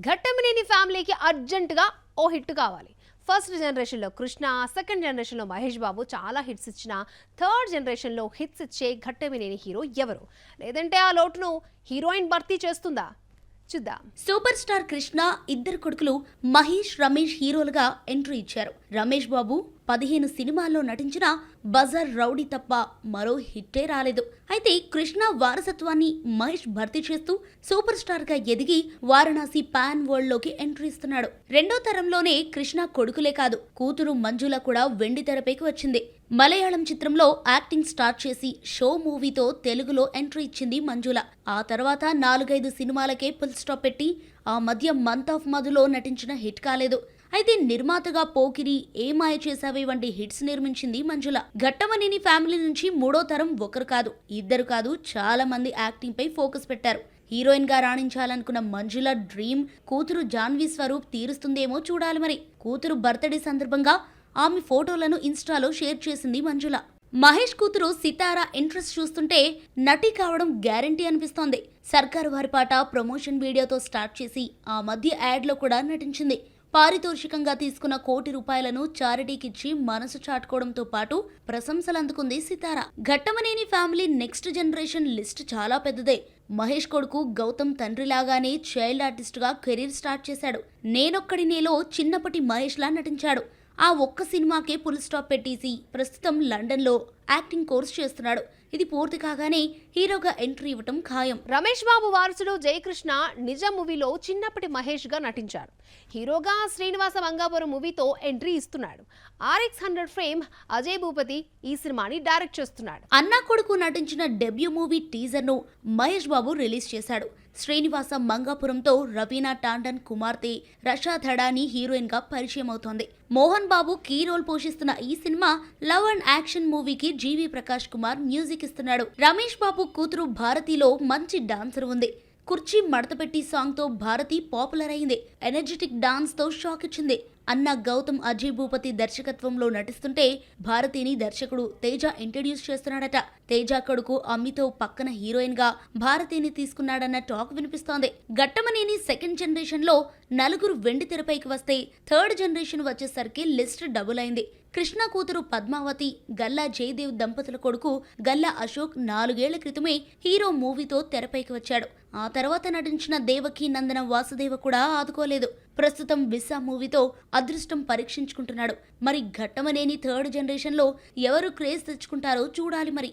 ఘట్టమనేని ఫ్యామిలీకి అర్జెంటుగా ఓ హిట్ కావాలి. ఫస్ట్ జనరేషన్లో కృష్ణ, సెకండ్ జనరేషన్లో మహేష్ బాబు చాలా హిట్స్ ఇచ్చిన థర్డ్ జనరేషన్లో హిట్స్ ఇచ్చే ఘట్టమనేని హీరో ఎవరు? లేదంటే ఆ లోటును హీరోయిన్ భర్తీ చేస్తుందా? చూద్దాం. సూపర్ స్టార్ కృష్ణ ఇద్దరు కొడుకులు మహేష్, రమేష్ హీరోలుగా ఎంట్రీ ఇచ్చారు. రమేష్ బాబు 15 సినిమాల్లో నటించిన బజార్ రౌడీ తప్ప మరో హిట్టే రాలేదు. అయితే కృష్ణ వారసత్వాన్ని మహేష్ భర్తీ చేస్తూ సూపర్ స్టార్ గా ఎదిగి వారణాసి పాన్ వరల్డ్ లోకి ఎంట్రీ ఇస్తున్నాడు. రెండో తరంలోనే కృష్ణ కొడుకులే కాదు, కూతురు మంజుల కూడా వెండి తెరపైకి వచ్చింది. మలయాళం చిత్రంలో యాక్టింగ్ స్టార్ట్ చేసి షో మూవీతో తెలుగులో ఎంట్రీ ఇచ్చింది మంజుల. ఆ తర్వాత 4-5 సినిమాలకే ఫుల్ స్టాప్ పెట్టి ఆ మధ్య మంత్ ఆఫ్ మధులో నటించిన హిట్ కాలేదు. అయితే నిర్మాతగా పోకిరి, ఏ మాయ చేసావే వంటి హిట్స్ నిర్మించింది మంజుల. ఘట్టమనేని ఫ్యామిలీ నుంచి మూడో తరం ఒకరు కాదు, ఇద్దరు కాదు, చాలా మంది యాక్టింగ్ పై ఫోకస్ పెట్టారు. హీరోయిన్ గా రాణించాలనుకున్న మంజుల డ్రీమ్ కూతురు జాన్వీ స్వరూప్ తీరుస్తుందేమో చూడాలి. మరి కూతురు బర్త్డే సందర్భంగా ఆమె ఫోటోలను ఇన్స్టాలో షేర్ చేసింది మంజుల. మహేష్ కూతురు సితారా ఇంట్రెస్ట్ చూస్తుంటే నటి కావడం గ్యారంటీ అనిపిస్తోంది. సర్కారు వారి పాట ప్రమోషన్ వీడియోతో స్టార్ట్ చేసి ఆ మధ్య యాడ్ లో కూడా నటించింది. పారితోషికంగా తీసుకున్న ₹1,00,00,000 చారిటీకిచ్చి మనసు చాటుకోవడంతో పాటు ప్రశంసలు అందుకుంది Sitara. Ghattamaneni family next generation list చాలా పెద్దదే. మహేష్ కొడుకు గౌతమ్ తండ్రిలాగానే చైల్డ్ ఆర్టిస్ట్ గా కెరీర్ స్టార్ట్ చేశాడు. నేనొక్కడినేలో చిన్నప్పటి మహేష్ లా నటించాడు. ఆ ఒక్క సినిమాకే ఫుల్ స్టాప్ పెట్టేసి ప్రస్తుతం లండన్ లో యాక్టింగ్ కోర్స్ చేస్తున్నాడు. ఇది పూర్తి కాగానే హీరోగా ఎంట్రీ ఇవ్వటం ఖాయం. రమేష్ బాబు వారసుడు జయకృష్ణ నిజం మూవీలో చిన్నప్పటి మహేష్ గా నటించారు. హీరోగా శ్రీనివాస మంగాపురం మూవీతో ఎంట్రీ ఇస్తున్నాడు. RX100 ఫ్రేమ్ అజయ్ భూపతి ఈ సినిమాని డైరెక్ట్ చేస్తున్నాడు. అన్నా కొడుకు నటించిన డెబ్యూ మూవీ టీజర్ ను మహేష్ బాబు రిలీజ్ చేశాడు. శ్రీనివాస మంగాపురంతో రవీనా టాండన్ కుమార్తె రషా థడాని హీరోయిన్ గా పరిచయం అవుతోంది. మోహన్ బాబు కీ రోల్ పోషిస్తున్న ఈ సినిమా లవ్ అండ్ యాక్షన్ మూవీకి జీవి ప్రకాష్ కుమార్ మ్యూజిక్ ఇస్తున్నాడు. రమేష్ బాబు కూతురు భారతిలో మంచి డాన్సర్ ఉంది. కుర్చీ మడతపెట్టి సాంగ్ తో భారతి పాపులర్ అయింది. ఎనర్జెటిక్ డాన్స్ తో షాక్ ఇచ్చింది. అన్న గౌతమ్ అజయ్ భూపతి దర్శకత్వంలో నటిస్తుంటే భారతిని దర్శకుడు తేజ ఇంట్రడ్యూస్ చేస్తున్నాడట. తేజ కొడుకు అమ్మితో పక్కన హీరోయిన్ గా భారతిని తీసుకున్నాడన్న టాక్ వినిపిస్తోంది. ఘట్టమనేని సెకండ్ జనరేషన్ లో నలుగురు వెండి తెరపైకి వస్తే థర్డ్ జనరేషన్ వచ్చేసరికి లిస్ట్ డబుల్ అయింది. కృష్ణ కూతురు పద్మావతి, గల్లా జయదేవ్ దంపతుల కొడుకు గల్లా అశోక్ 4 ఏళ్ల క్రితమే హీరో మూవీతో తెరపైకి వచ్చాడు. ఆ తర్వాత నటించిన దేవకి నందన వాసుదేవ కూడా ఆదుకోలేదు. ప్రస్తుతం విసా మూవీతో అదృష్టం పరీక్షించుకుంటున్నాడు. మరి ఘట్టమనేని థర్డ్ జనరేషన్ లో ఎవరు క్రేజ్ తెచ్చుకుంటారో చూడాలి మరి.